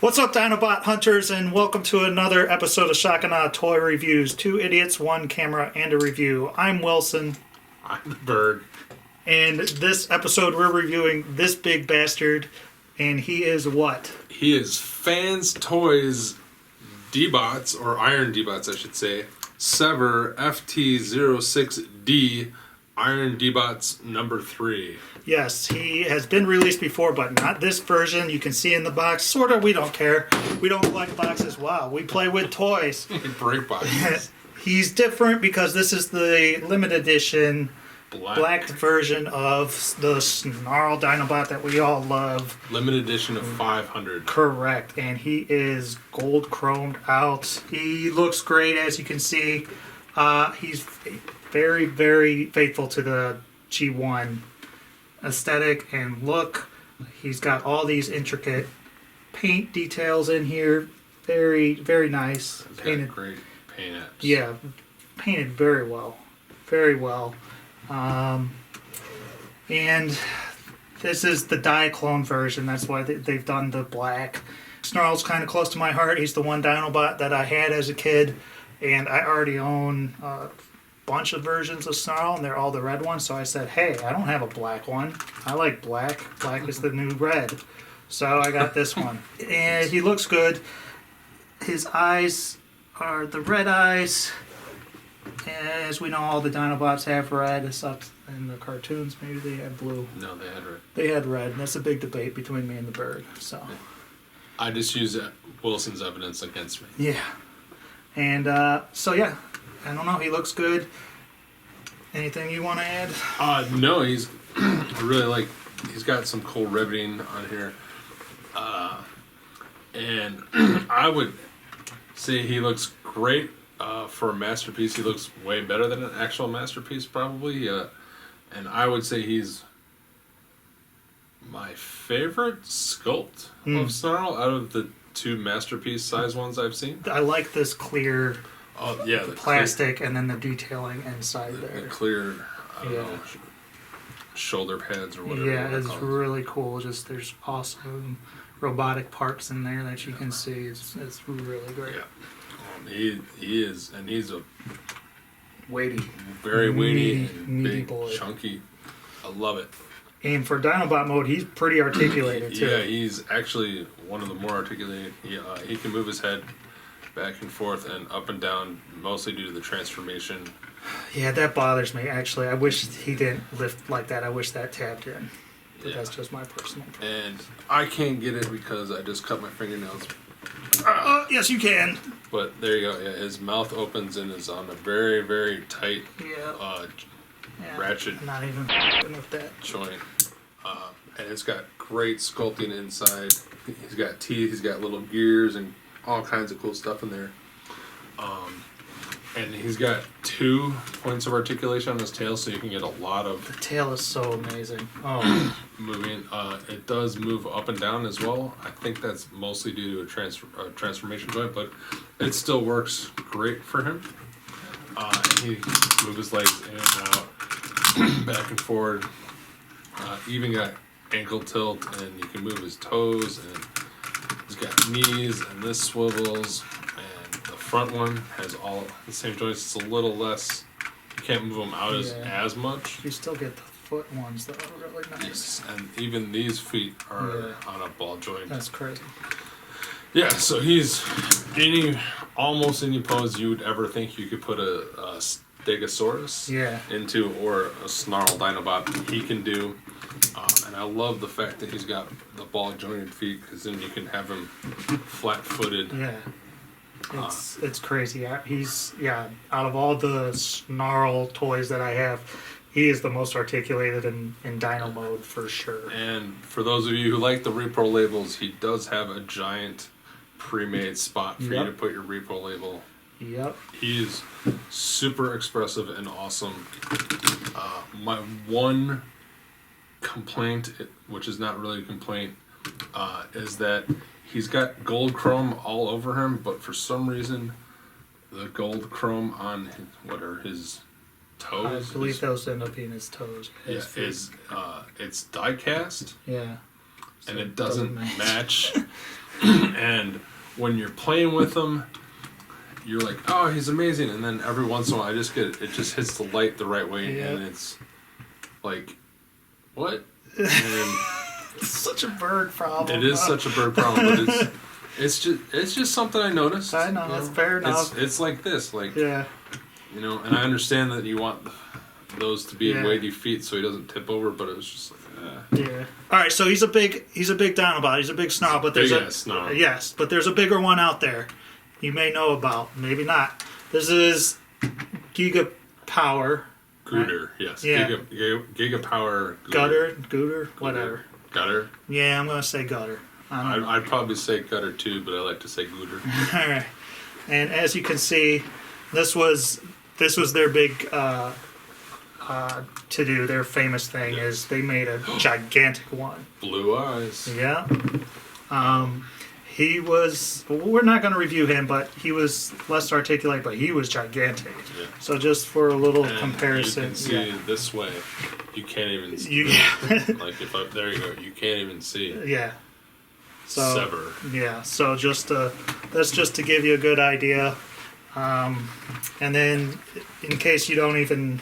What's up, Dinobot hunters, and welcome to another episode of Shakana Toy Reviews. Two idiots, one camera, and a review. I'm Wilson. I'm the bird. And this episode we're reviewing this big bastard, and he is what? He is FansToys D-Bots, or Iron D-Bots I should say, Sever FT-06D Iron D-Bots number 3. Yes, he has been released before, but not this version. You can see in the box. Sort of, we don't care. We don't collect boxes. Wow, we play with toys. Break boxes. He's different because this is the limited edition black version of the Snarl Dinobot that we all love. Limited edition of 500. Correct, and he is gold chromed out. He looks great, as you can see. He's very, very faithful to the G1 aesthetic and look. He's got all these intricate paint details in here. Very, very nice. He's painted. Got great paint apps. Yeah, painted very well. Very well. And this is the Diaclone version. That's why they've done the black. Snarl's kind of close to my heart. He's the one Dinobot that I had as a kid, and I already own a bunch of versions of Snarl, and they're all the red ones. So I said, hey, I don't have a black one. I like black. Black is the new red. So I got this one. And he looks good. His eyes are the red eyes. As we know, all the Dinobots have red, except in the cartoons, maybe they had blue. No, they had red. They had red, and that's a big debate between me and the bird. So I just use Wilson's evidence against me. Yeah. And so yeah, I don't know. He looks good. Anything you want to add? No, he's I really like. He's got some cool riveting on here, and I would say he looks great for a masterpiece. He looks way better than an actual masterpiece, probably. And I would say he's my favorite sculpt of Snarl out of the two masterpiece size ones I've seen. I like this clear. Oh yeah, the plastic and then the detailing inside there. The clear, I don't know, shoulder pads or whatever. Yeah, it's really cool. Just there's awesome robotic parts in there that you can see. It's really great. Yeah, he is, and he's a weighty, very weighty, meaty big, boy. chunky. I love it. And for Dinobot mode, he's pretty articulated too. Yeah, he's actually one of the more articulated. He can move his head back and forth and up and down, mostly due to the transformation. Yeah, that bothers me, actually. I wish he didn't lift like that. I wish that tapped in. But that's just my personal opinion. And I can't get it because I just cut my fingernails. Yes, you can. But there you go. Yeah, his mouth opens and is on a very, very tight ratchet not even with that joint. And it's got great sculpting inside. He's got teeth, he's got little gears and all kinds of cool stuff in there. And he's got 2 points of articulation on his tail, so you can get a lot of... The tail is so amazing. Oh, moving. It does move up and down as well. I think that's mostly due to a transformation joint, but it still works great for him. And he moves his legs in and out, back and forward. Even got ankle tilt, and you can move his toes, and he's got knees, and this swivels, and the front one has all the same joints. It's a little less, you can't move them out as much. You still get the foot ones that are really nice. Yes, and even these feet are on a ball joint. That's crazy. Yeah, so he's almost any pose you would ever think you could put a Stegosaurus into, or a Snarl Dinobot, he can do. And I love the fact that he's got the ball jointed feet, because then you can have him flat-footed. Yeah, it's crazy. He's out of all the Snarl toys that I have, he is the most articulated in Dino mode for sure. And for those of you who like the repro labels, he does have a giant pre-made spot for you to put your repro label. Yep. He's super expressive and awesome. My one complaint, which is not really a complaint, is that he's got gold chrome all over him, but for some reason the gold chrome on his toes, I believe those end up being his toes. It's die cast. Yeah. And it doesn't match And when you're playing with him, you're like, oh, he's amazing. And then every once in a while, it just hits the light the right way, and it's like, what? And it's such a bird problem. it is such a bird problem, but it's just something I noticed. I know, that's fair enough. It's like this, like, yeah. you know, and I understand that you want those to be weighty feet so he doesn't tip over, but it was just like, yeah. All right, so he's a big Dinobot. He's a big Snarl, but there's Snarl. Yes, but there's a bigger one out there. You may know about, maybe not. This is Giga Power. Gooder, right? yes. Yeah. Giga Power. Gooder, whatever. Gutter. Yeah, I'm gonna say gutter. I'd probably say gutter too, but I like to say gooder. All right, and as you can see, this was their big to do. Their famous thing is they made a gigantic one. Blue eyes. Yeah. He was. We're not going to review him, but he was less articulate, but he was gigantic. Yeah. So just for a little comparison, you can see this way. You can't even see. Like there you go. You can't even see. Yeah. So Sever. Yeah. So that's just to give you a good idea. And then, in case you don't even.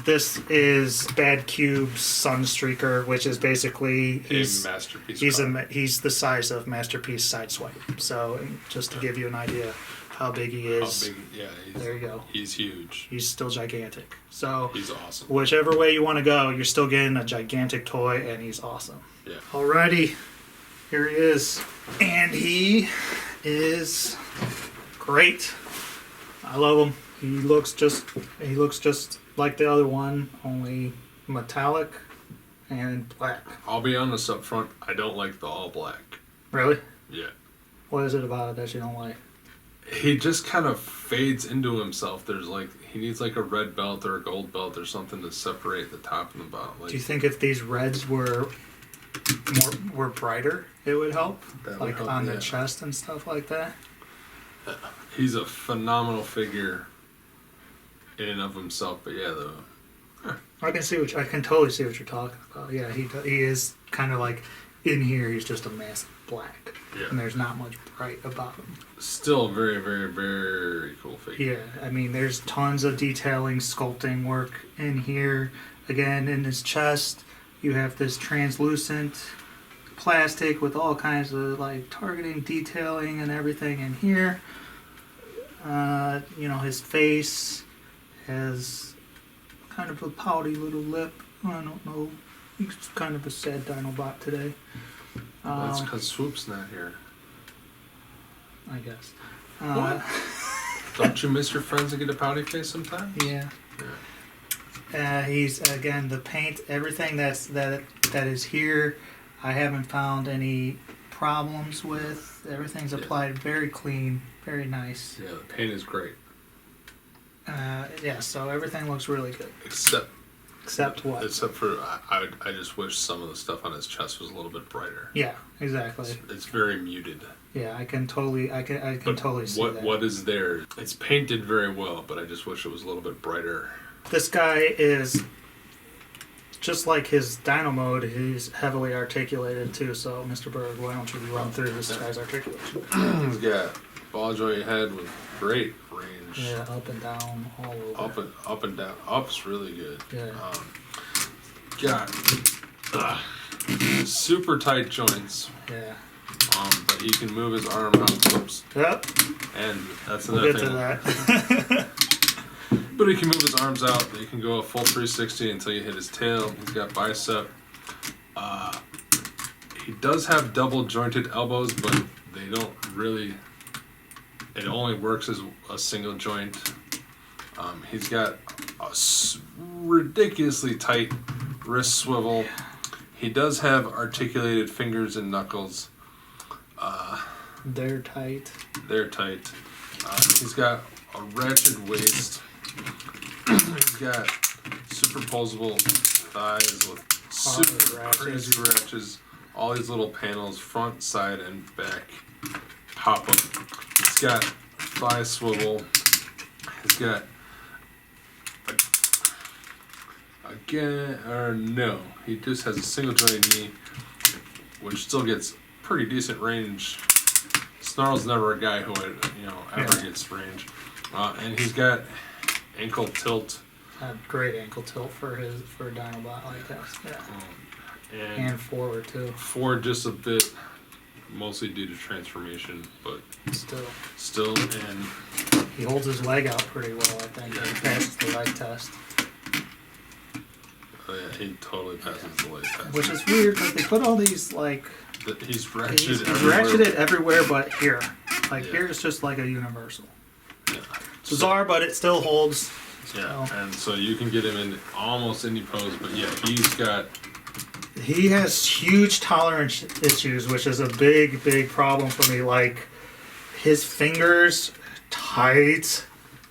This is Bad Cube's Sunstreaker, which is basically he's Masterpiece. He's the size of Masterpiece Sideswipe. So just to give you an idea how big he is. How big? Yeah. There you go. He's huge. He's still gigantic. So he's awesome. Whichever way you want to go, you're still getting a gigantic toy, and he's awesome. Yeah. Alrighty, here he is, and he is great. I love him. He looks just like the other one, only metallic and black. I'll be honest up front, I don't like the all black. Really? Yeah. What is it about it that you don't like? He just kind of fades into himself. He needs like a red belt or a gold belt or something to separate the top and the bottom. Like, do you think if these reds were brighter, it would help? Like help, on the chest and stuff like that? He's a phenomenal figure in and of himself, but yeah, I can totally see what you're talking about. Yeah, he is kind of like in here. He's just a massive black, and there's not much bright about him. Still a very, very, very cool figure. Yeah, I mean, there's tons of detailing, sculpting work in here. Again, in his chest, you have this translucent plastic with all kinds of like targeting, detailing, and everything in here. His face has kind of a pouty little lip. I don't know. He's kind of a sad Dinobot today. That's because Swoop's not here. I guess. What? Don't you miss your friends that get a pouty face sometimes? Yeah. He's again the paint, everything that is here. I haven't found any problems with. Everything's applied very clean, very nice. Yeah, the paint is great. So everything looks really good. Except what? Except for I just wish some of the stuff on his chest was a little bit brighter. Yeah, exactly. It's very muted. Yeah, I can totally see that. What is there? It's painted very well, but I just wish it was a little bit brighter. This guy is just like his Dino mode. He's heavily articulated too. So, Mr. Berg, why don't you run through this guy's articulation? He's got ball joint head with great range. Yeah, up and down, all over. Up and down. Up's really good. Yeah. Got super tight joints. Yeah. But he can move his arm out. Oops. Yep. And that's another thing. We'll get to that. But he can move his arms out. He can go a full 360 until you hit his tail. He's got bicep. He does have double jointed elbows, but they don't really. It only works as a single joint. He's got a ridiculously tight wrist swivel. He does have articulated fingers and knuckles. They're tight. He's got a ratchet waist. He's got superposable thighs with super crazy ratchets. All these little panels, front, side, and back, pop up. He's got thigh swivel. He's got he just has a single jointed knee, which still gets pretty decent range. Snarl's never a guy who ever gets range, and he's got ankle tilt. A great ankle tilt for a Dinobot like that. Yeah. And forward too. Forward just a bit, mostly due to transformation, but still, and he holds his leg out pretty well. I think he passes the leg test. Oh yeah, he totally passes the leg test. Which is weird because they put all these like. He's ratcheted everywhere but here. Like here is just like a universal. Yeah. Bizarre, but it still holds. Yeah, and so you can get him in almost any pose, but yeah, he has huge tolerance issues, which is a big problem for me. Like his fingers tight,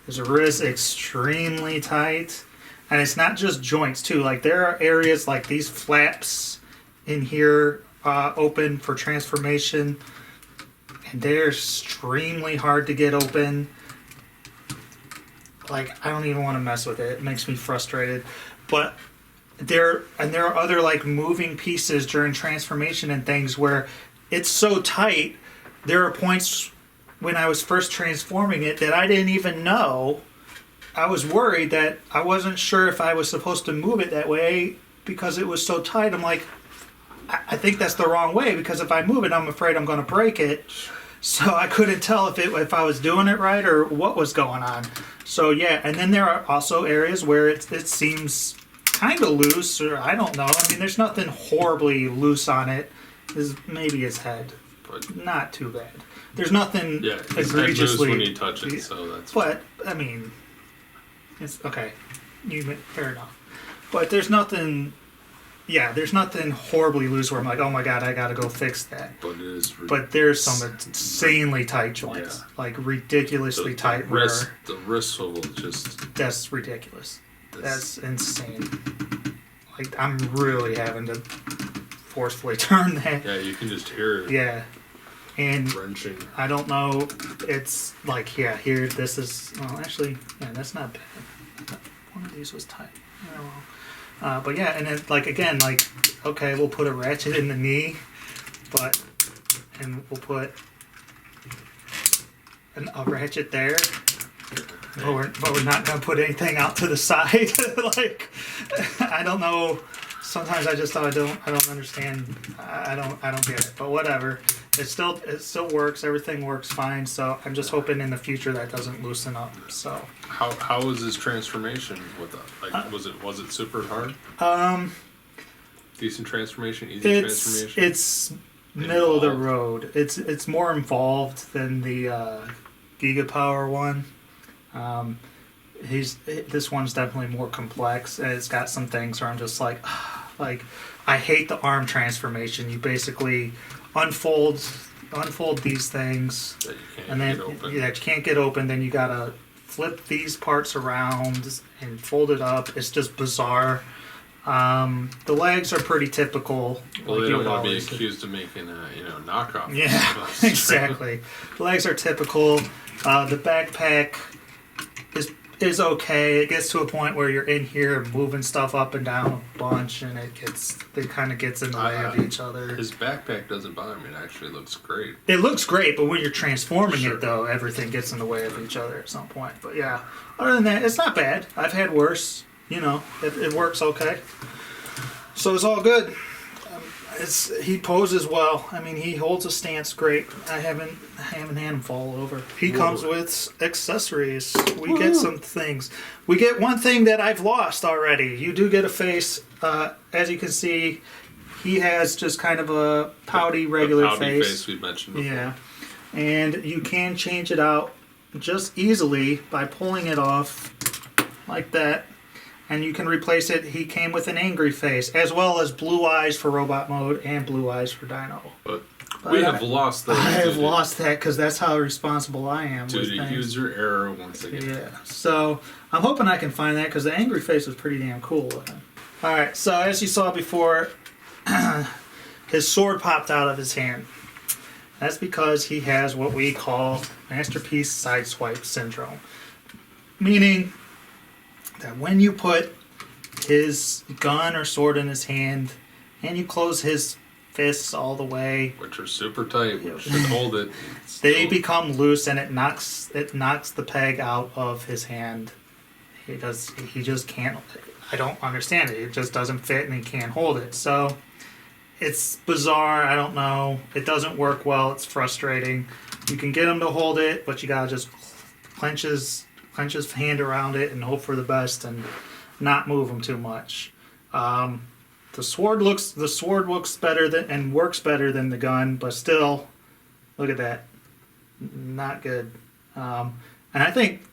his wrist extremely tight, and it's not just joints too. Like there are areas like these flaps in here open for transformation, and they're extremely hard to get open. Like I don't even want to mess with it. It makes me frustrated. But there are other like moving pieces during transformation and things where it's so tight. There are points when I was first transforming it that I didn't even know. I was worried that I wasn't sure if I was supposed to move it that way because it was so tight. I'm like, I think that's the wrong way because if I move it, I'm afraid I'm going to break it. So I couldn't tell if I was doing it right or what was going on. So yeah, and then there are also areas where it seems kind of loose, or I don't know. I mean, there's nothing horribly loose on it. There's maybe his head, but not too bad. There's nothing his head moves when you touch it, so that's. But I mean, it's okay. Fair enough. But there's nothing. Yeah, there's nothing horribly loose where I'm like, oh my god, I gotta go fix that. But there's some insanely tight joints, like ridiculously tight. The wrist swivel just. That's ridiculous. That's insane. Like I'm really having to forcefully turn that. Yeah, you can just hear it. Yeah, and wrenching. I don't know. It's like here. This is actually that's not bad. One of these was tight. I don't know. But yeah, and then okay, we'll put a ratchet in the knee, and we'll put a ratchet there, but we're not gonna put anything out to the side. Like, I don't know. Sometimes I don't understand. I don't get it. But whatever. It still works. Everything works fine. So I'm just hoping in the future that doesn't loosen up. So how was his transformation with that? Like was it super hard? Decent transformation, easy transformation. It's middle of the road. It's more involved than the Giga Power one. This one's definitely more complex, and it's got some things where I'm just like I hate the arm transformation. You basically unfold these things that you can't get open. Then you gotta flip these parts around and fold it up. It's just bizarre. The legs are pretty typical. Well, they don't want to be accused of making a knockoff. Yeah, exactly. The legs are typical. The backpack is okay. It gets to a point where you're in here moving stuff up and down a bunch, and it kind of gets in the way of each other. His backpack doesn't bother me. It actually looks great. It looks great, but when you're transforming it, though, everything gets in the way of each other at some point. But yeah, other than that, it's not bad. I've had worse. It works okay. So it's all good. He poses well. I mean, he holds a stance great. I haven't had him fall over. He comes with accessories. We get some things. We get one thing that I've lost already. You do get a face. As you can see, he has just kind of a pouty, regular face we mentioned before. Yeah. And you can change it out just easily by pulling it off like that. And you can replace it. He came with an angry face, as well as blue eyes for robot mode and blue eyes for Dino. But we have lost that. I have lost that because that's how responsible I am. Due to user error once again. Yeah. So I'm hoping I can find that because the angry face was pretty damn cool looking. All right. So as you saw before, his sword popped out of his hand. That's because he has what we call Masterpiece Sideswipe Syndrome, meaning that when you put his gun or sword in his hand and you close his fists all the way. Which are super tight, which should hold it. They become loose, and it knocks the peg out of his hand. He just can't. I don't understand it. It just doesn't fit, and he can't hold it. So it's bizarre. I don't know. It doesn't work well. It's frustrating. You can get him to hold it, but you gotta just clench his hand around it and hope for the best, and not move him too much. The sword looks better and works better than the gun, but still, look at that. Not good. And I think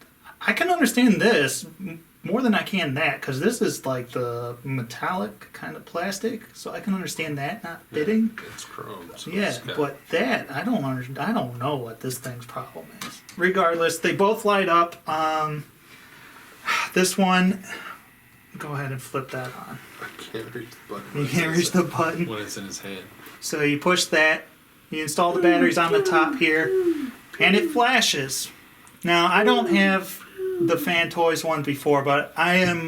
I can understand this more than I can that, because this is like the metallic kind of plastic, so I can understand that not fitting. Yeah, it's chrome. So yeah, but that I don't know what this thing's problem is. Regardless, they both light up. This one, go ahead and flip that on. I can't reach the button. You can't reach the button when it's in his hand. So you push that. You install the batteries on the top here, and it flashes. Now I don't have the FansToys one before, but I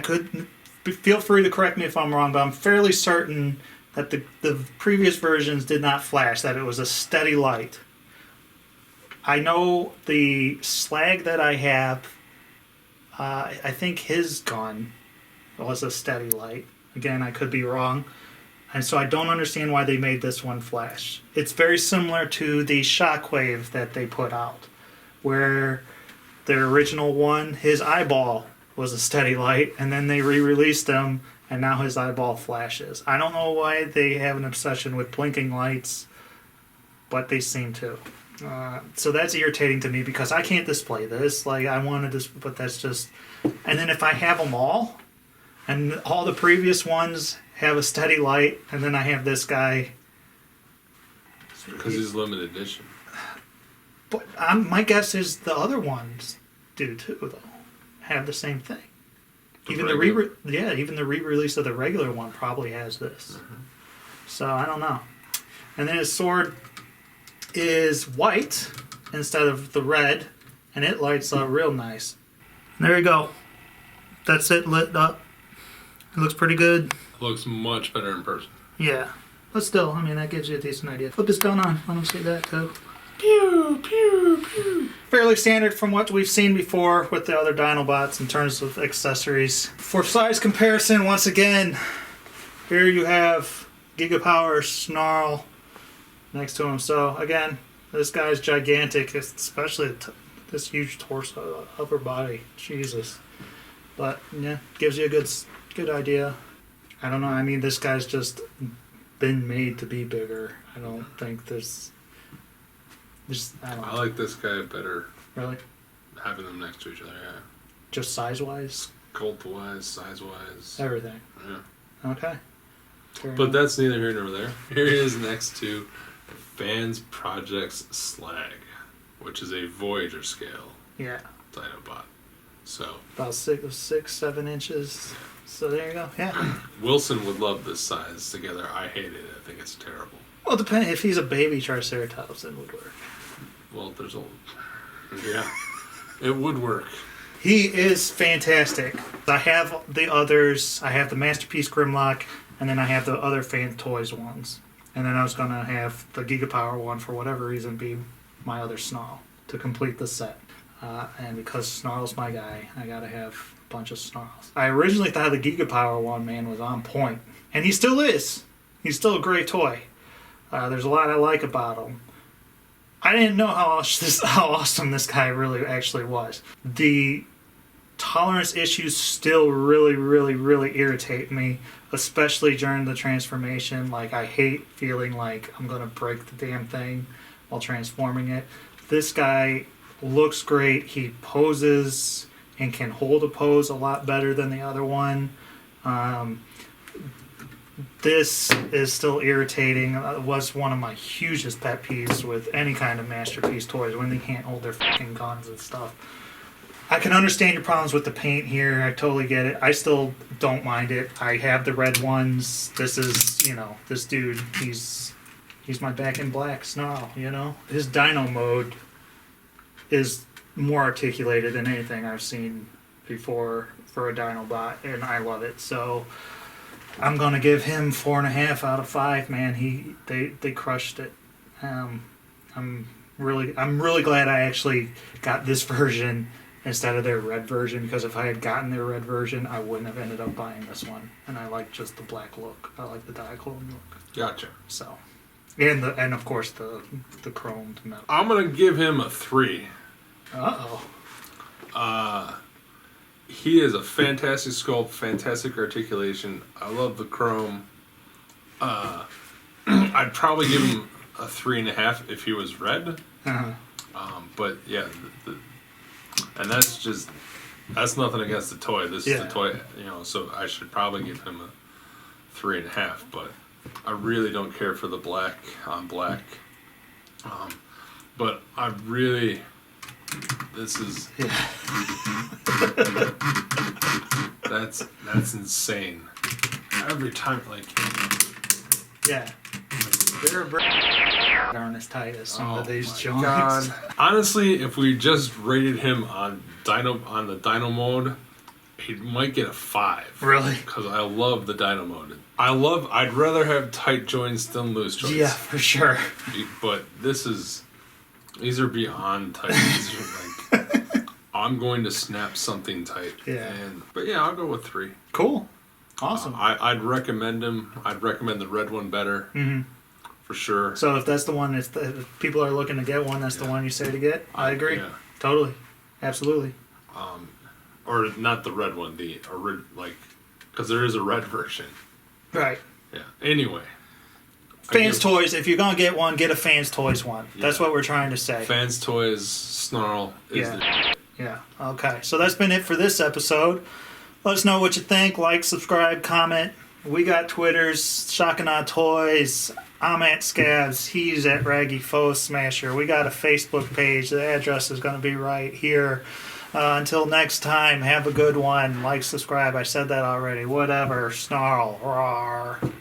could feel free to correct me if I'm wrong, but I'm fairly certain that the previous versions did not flash, that it was a steady light. I know the Slag that I have, I think his gun was a steady light. Again, I could be wrong. And so I don't understand why they made this one flash. It's very similar to the Shockwave that they put out, where their original one, his eyeball was a steady light, and then they re-released him, and now his eyeball flashes. I don't know why they have an obsession with blinking lights, but they seem to. So that's irritating to me, because I can't display this. Like, I wanted this, but that's just... And then if I have them all, and all the previous ones have a steady light, and then I have this guy... Because he's limited edition. But my guess is the other ones do too, though. Have the same thing. Even the re-release of the regular one probably has this. Mm-hmm. So I don't know. And then his sword is white instead of the red, and it lights up real nice. There you go. That's it lit up. It looks pretty good. It looks much better in person. Yeah. But still, I mean, that gives you a decent idea. Flip this gun on. Let them see that too. Pew, pew, pew. Fairly standard from what we've seen before with the other Dinobots in terms of accessories. For size comparison, once again, here you have Gigapower Snarl next to him. So again, this guy's gigantic, especially this huge torso, upper body. Jesus. But yeah, gives you a good idea. I don't know. I mean, this guy's just been made to be bigger. I don't think there's. I like this guy better. Really? Having them next to each other, yeah. Just size-wise? Sculpt-wise, size-wise. Everything. Yeah. Okay. But that's neither here nor there. Here he is next to Fans Projects Slag, which is a Voyager scale Dinobot. So about 6-7 inches. So there you go. Yeah. Wilson would love this size together. I hate it. I think it's terrible. Well, depending if he's a baby Triceratops, it would work. Well, it would work. He is fantastic. I have the others. I have the Masterpiece Grimlock, and then I have the other FansToys ones. And then I was going to have the Gigapower one, for whatever reason, be my other Snarl to complete the set. And because Snarl's my guy, I got to have a bunch of Snarls. I originally thought the Gigapower one, man, was on point. And he still is. He's still a great toy. There's a lot I like about him. I didn't know how awesome this guy really actually was. The tolerance issues still really, really, really irritate me, especially during the transformation. Like, I hate feeling like I'm going to break the damn thing while transforming it. This guy looks great. He poses and can hold a pose a lot better than the other one. This is still irritating. It was one of my hugest pet peeves with any kind of Masterpiece toys, when they can't hold their fucking guns and stuff. I can understand your problems with the paint here. I totally get it. I still don't mind it. I have the red ones. This is, this dude, he's my Back in Black Snarl, His Dino mode is more articulated than anything I've seen before for a Dinobot, and I love it. So I'm gonna give him 4.5 out of 5. Man, they crushed it. I'm really glad I actually got this version instead of their red version, because if I had gotten their red version, I wouldn't have ended up buying this one. And I like just the black look. I like the Diaclone look. Gotcha. So, and of course the chromed metal. I'm gonna give him a 3. He is a fantastic sculpt, fantastic articulation. I love the chrome. I'd probably give him a 3.5 if he was red. But yeah, and that's nothing against the toy. This is the toy, so I should probably give him a 3.5. But I really don't care for the black on black. But I really, this is that's insane. Every time, like, yeah. They're darn as tight as some of these joints. God. Honestly, if we just rated him on the Dino mode, he might get a 5. Really? Because I love the Dino mode. I'd rather have tight joints than loose joints. Yeah, for sure. But these are beyond tight. These are like, I'm going to snap something tight. Yeah. But yeah, I'll go with 3. Cool. Awesome. I'd recommend him. I'd recommend the red one better. Mm-hmm. For sure. So if that's the one, if people are looking to get one, that's the one you say to get? I agree. Yeah. Totally. Absolutely. Or not the red one, because there is a red version. Right. Yeah. Anyway. FansToys, if you're going to get one, get a FansToys one. Yeah. That's what we're trying to say. FansToys Snarl is Yeah. Okay. So that's been it for this episode. Let us know what you think. Like, subscribe, comment. We got Twitters, Shocking on Toys. I'm at Scabs. He's at Raggy Foe Smasher. We got a Facebook page. The address is going to be right here. Until next time, have a good one. Like, subscribe. I said that already. Whatever. Snarl. Rawr.